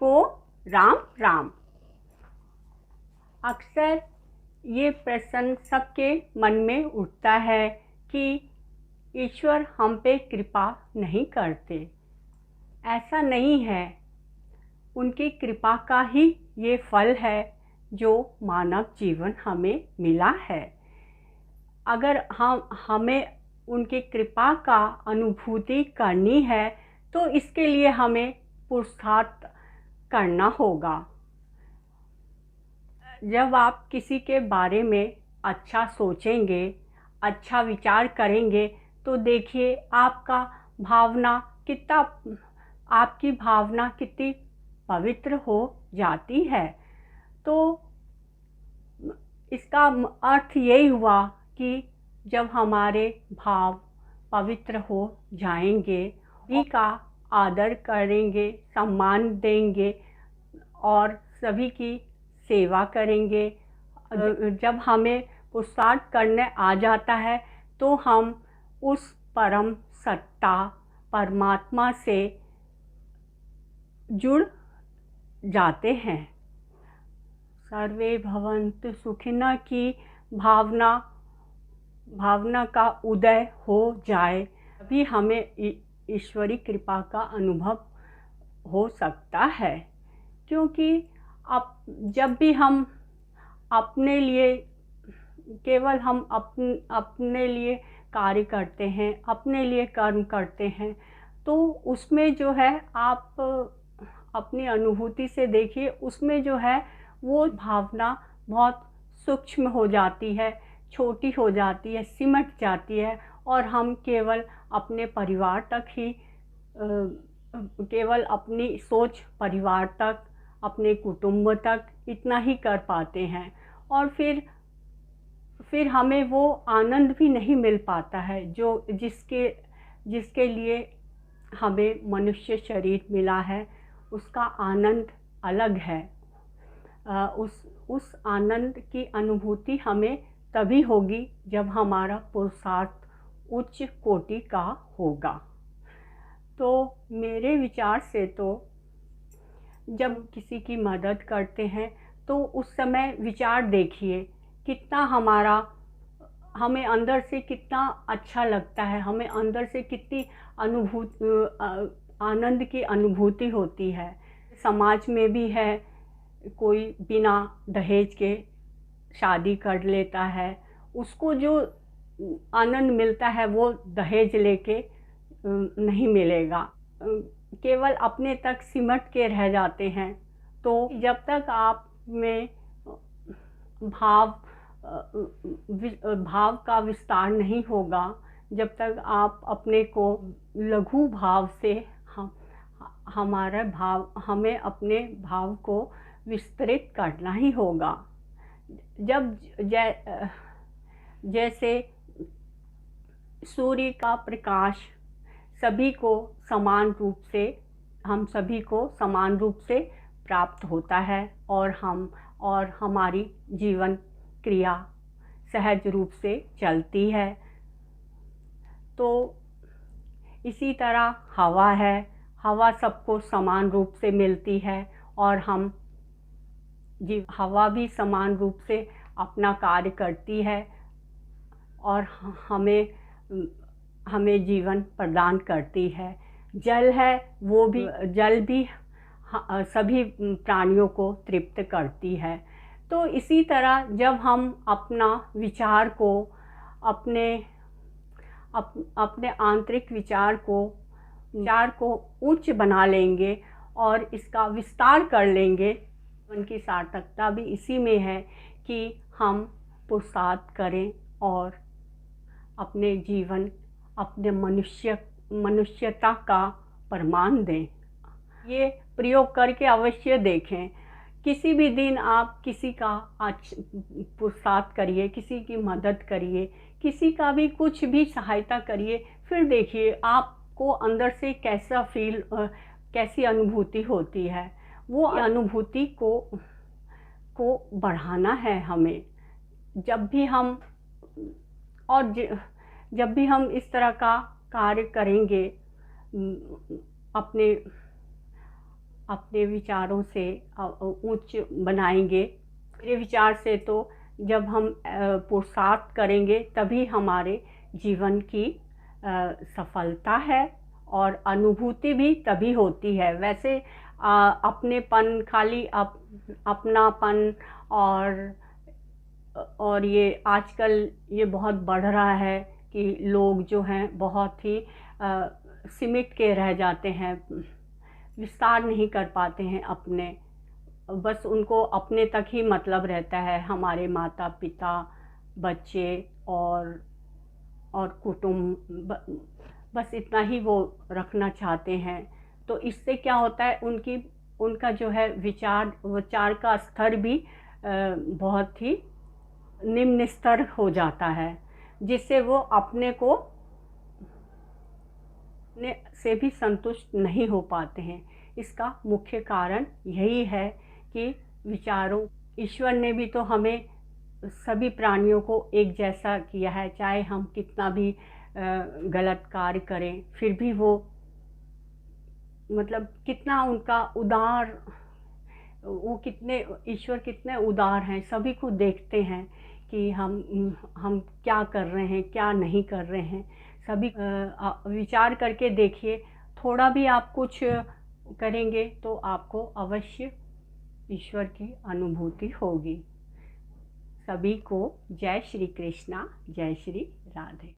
को राम राम। अक्सर ये प्रश्न सबके मन में उठता है कि ईश्वर हम पे कृपा नहीं करते। ऐसा नहीं है, उनकी कृपा का ही ये फल है जो मानव जीवन हमें मिला है। अगर हमें उनकी कृपा का अनुभूति करनी है तो इसके लिए हमें पुरुषार्थ करना होगा। जब आप किसी के बारे में अच्छा सोचेंगे, अच्छा विचार करेंगे तो देखिए आपकी भावना कितनी पवित्र हो जाती है। तो इसका अर्थ यही हुआ कि जब हमारे भाव पवित्र हो जाएंगे, सभी का आदर करेंगे, सम्मान देंगे और सभी की सेवा करेंगे। जब हमें पुरुषार्थ करने आ जाता है तो हम उस परम सत्ता परमात्मा से जुड़ जाते हैं। सर्वे भवन्तु सुखिनः की भावना का उदय हो जाए, तभी हमें ईश्वरी कृपा का अनुभव हो सकता है। क्योंकि जब भी हम अपने लिए केवल हम अपने लिए कार्य करते हैं, अपने लिए कर्म करते हैं, तो उसमें जो है आप अपनी अनुभूति से देखिए, उसमें जो है वो भावना बहुत सूक्ष्म हो जाती है, छोटी हो जाती है, सिमट जाती है और हम केवल अपने परिवार तक ही केवल अपनी सोच परिवार तक, अपने कुटुंब तक इतना ही कर पाते हैं और फिर हमें वो आनंद भी नहीं मिल पाता है जो जिसके लिए हमें मनुष्य शरीर मिला है। उसका आनंद अलग है। उस आनंद की अनुभूति हमें तभी होगी जब हमारा पुरुषार्थ उच्च कोटि का होगा। तो मेरे विचार से तो जब किसी की मदद करते हैं तो उस समय विचार देखिए कितना हमें अंदर से कितना अच्छा लगता है, हमें अंदर से कितनी आनंद की अनुभूति होती है। समाज में भी है, कोई बिना दहेज के शादी कर लेता है, उसको जो आनंद मिलता है वो दहेज लेके नहीं मिलेगा। केवल अपने तक सिमट के रह जाते हैं। तो जब तक आप में भाव का विस्तार नहीं होगा, जब तक आप अपने को लघु भाव से हमें अपने भाव को विस्तृत करना ही होगा। जैसे सूर्य का प्रकाश हम सभी को समान रूप से प्राप्त होता है और हमारी जीवन क्रिया सहज रूप से चलती है। तो इसी तरह हवा है, हवा सबको समान रूप से मिलती है और हवा भी समान रूप से अपना कार्य करती है और हमें जीवन प्रदान करती है। जल है, जल भी सभी प्राणियों को तृप्त करती है। तो इसी तरह जब हम अपना विचार को अपने आंतरिक विचार को उच्च बना लेंगे और इसका विस्तार कर लेंगे, उनकी सार्थकता भी इसी में है कि हम पुरुषार्थ करें और अपने जीवन, अपने मनुष्यता का प्रमाण दें। ये प्रयोग करके अवश्य देखें। किसी भी दिन आप किसी का पुरुषार्थ करिए, किसी की मदद करिए, किसी का भी कुछ भी सहायता करिए, फिर देखिए आपको अंदर से कैसी अनुभूति होती है। वो अनुभूति को बढ़ाना है हमें। जब भी हम इस तरह का कार्य करेंगे, अपने विचारों से उच्च बनाएंगे। मेरे विचार से तो जब हम पुरुषार्थ करेंगे तभी हमारे जीवन की सफलता है, और अनुभूति भी तभी होती है। वैसे अपनेपन, खाली अपनापन और ये आजकल ये बहुत बढ़ रहा है कि लोग जो हैं बहुत ही सिमट के रह जाते हैं, विस्तार नहीं कर पाते हैं अपने, बस उनको अपने तक ही मतलब रहता है। हमारे माता पिता, बच्चे और कुटुंब, बस इतना ही वो रखना चाहते हैं। तो इससे क्या होता है, उनका जो है विचार का स्तर भी बहुत ही निम्न स्तर हो जाता है, जिससे वो अपने को से भी संतुष्ट नहीं हो पाते हैं। इसका मुख्य कारण यही है कि विचारों, ईश्वर ने भी तो हमें सभी प्राणियों को एक जैसा किया है। चाहे हम कितना भी गलत कार्य करें, फिर भी वो मतलब कितना उनका उदार, वो कितने, ईश्वर कितने उदार हैं, सभी को देखते हैं कि हम क्या कर रहे हैं, क्या नहीं कर रहे हैं। सभी विचार करके देखिए, थोड़ा भी आप कुछ करेंगे तो आपको अवश्य ईश्वर की अनुभूति होगी। सभी को जय श्री कृष्णा, जय श्री राधे।